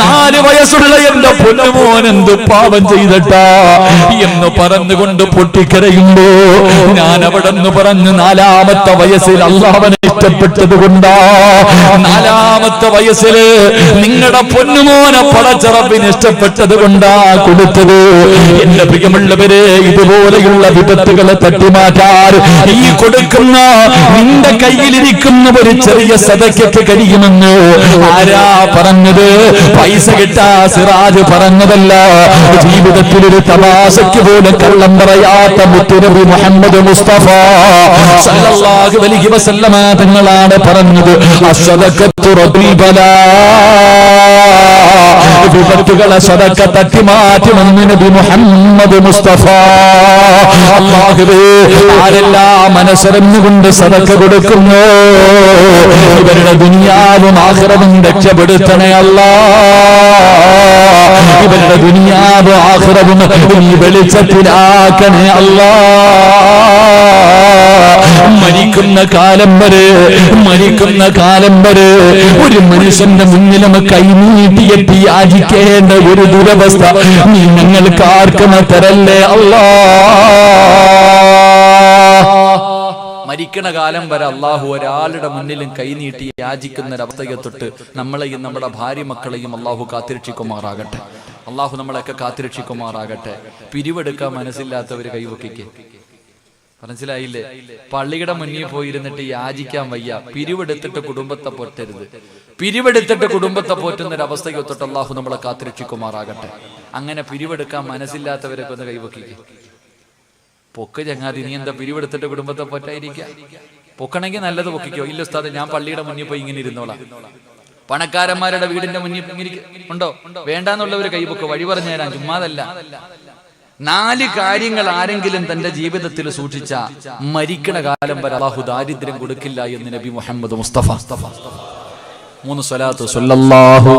S1: 4 വയസ്സുള്ള എന്റെ പൊന്നുമോൻ എന്ത് പാപം ചെയ്തിട്ടാ എന്ന് പറഞ്ഞുകൊണ്ട് പൊട്ടിക്കരയുമ്പോ ഞാൻ അവിടെ നിന്ന് പറഞ്ഞു, 4ാമത്തെ വയസ്സിൽ അല്ലാഹുവിനെ ഇഷ്ടപ്പെട്ടത് കൊണ്ടാ. 4ാമത്തെ വയസ്സില് നിങ്ങളുടെ പൊന്നുമോനെ പടച്ച റബ്ബിന് ഇഷ്ടപ്പെട്ടത് കൊണ്ടാ കൊടുത്തത്. എന്റെ പ്രിയമുള്ളവരെ, ഇതുപോലെയുള്ള വിപത്തുകളെ തട്ടിമാറ്റാൻ ഈ കൊടുക്കുന്ന നിന്റെ കയ്യിലിരിക്കുന്ന ഒരു ചെറിയ സദഖയ്ക്ക് കഴിയുമെന്ന് ആരാ പറഞ്ഞത്? പൈസ കിട്ടാ സിറാജ് പറഞ്ഞതല്ല. ജീവിതത്തിൽ ഒരു തമാശയ്ക്ക് പോലും കള്ളം പറയാത്ത മുത്തുനബി മുഹമ്മദ് മുസ്തഫ സല്ലല്ലാഹു അലൈഹി വസല്ലമ തങ്ങളാണ് പറഞ്ഞത്, അസ്സദഖത്തു റബ്ബിൽ ബലാ. വിപത്തുകളെ സദഖ തട്ടിമാറ്റുമെന്ന് നബി മുഹമ്മദ് മുസ്തഫ. അല്ലാഹുവേ, ആരെല്ലാം മനസ്സറിഞ്ഞുകൊണ്ട് സദഖ കൊടുക്കുന്നു, ഇവരുടെ ദുനിയാവും ആഖിറവും രക്ഷപ്പെടുത്തണേ അല്ലാഹ്. ഇവരുടെ ദുനിയാവും ആഖിറവും നീ വെളിച്ചത്തിലാക്കണേ അല്ലാഹ്. മരിക്കുന്ന കാലം വരെ ഒരു മനുഷ്യന്റെ മുന്നിലും കൈനീട്ടിയെത്തി യാചിക്കേണ്ട ഒരു ദുരവസ്ഥ നീ ഞങ്ങൾക്ക് ആർക്കും തരല്ലേ അല്ലാഹ്. മരിക്കണ കാലം വരെ അള്ളാഹു ഒരാളുടെ മുന്നിലും കൈനീട്ടി യാചിക്കുന്ന ഒരവസ്ഥയെ തൊട്ട് നമ്മളെയും നമ്മുടെ ഭാര്യ മക്കളെയും അള്ളാഹു കാത്തിരക്ഷിക്കുമാറാകട്ടെ. അള്ളാഹു നമ്മളെയൊക്കെ കാത്തിരക്ഷിക്കുമാറാകട്ടെ. പിരിവെടുക്കാൻ മനസ്സില്ലാത്തവര് കൈവക്കിക്ക്. മനസ്സിലായില്ലേ? പള്ളിയുടെ മുന്നിൽ പോയിരുന്നിട്ട് യാചിക്കാൻ വയ്യ. പിരിവെടുത്തിട്ട് കുടുംബത്തെ പോറ്റരുത്. പിരിവെടുത്തിട്ട് കുടുംബത്തെ പോറ്റുന്ന ഒരു അവസ്ഥയെ തൊട്ട് അള്ളാഹു നമ്മളെ കാത്തിരക്ഷിക്കുമാറാകട്ടെ. അങ്ങനെ പിരിവെടുക്കാൻ മനസ്സില്ലാത്തവരൊക്കെ ഒന്ന് കൈവക്കിക്ക്. പൊക്ക് ചങ്ങാതി, നീ എന്താ പിരിവെടുത്തിട്ട് കുടുംബത്തെ പോറ്റായിരിക്കുക? പൊക്കണമെങ്കിൽ നല്ലത് പൊക്കിക്കോ. ഇല്ല ഉസ്താദ്, ഞാൻ പള്ളിയുടെ മുന്നിൽ പോയി ഇങ്ങനെ ഇരുന്നോളാം. പണക്കാരന്മാരുടെ വീടിന്റെ മുന്നിൽ ഇങ്ങനെ ഉണ്ടോ? വേണ്ടാന്നുള്ളവര് കൈപൊക്കോ, വഴി പറഞ്ഞു തരാൻ. ചുമ്മാതല്ല. 4 കാര്യങ്ങൾ ആരെങ്കിലും തന്റെ ജീവിതത്തിൽ സൂക്ഷിച്ച മരിക്കണ കാലം വരെ അല്ലാഹു ദാരിദ്ര്യം കൊടുക്കില്ല എന്ന് നബി മുഹമ്മദ് മുസ്തഫ. 3 സ്വലാത്ത് സല്ലല്ലാഹു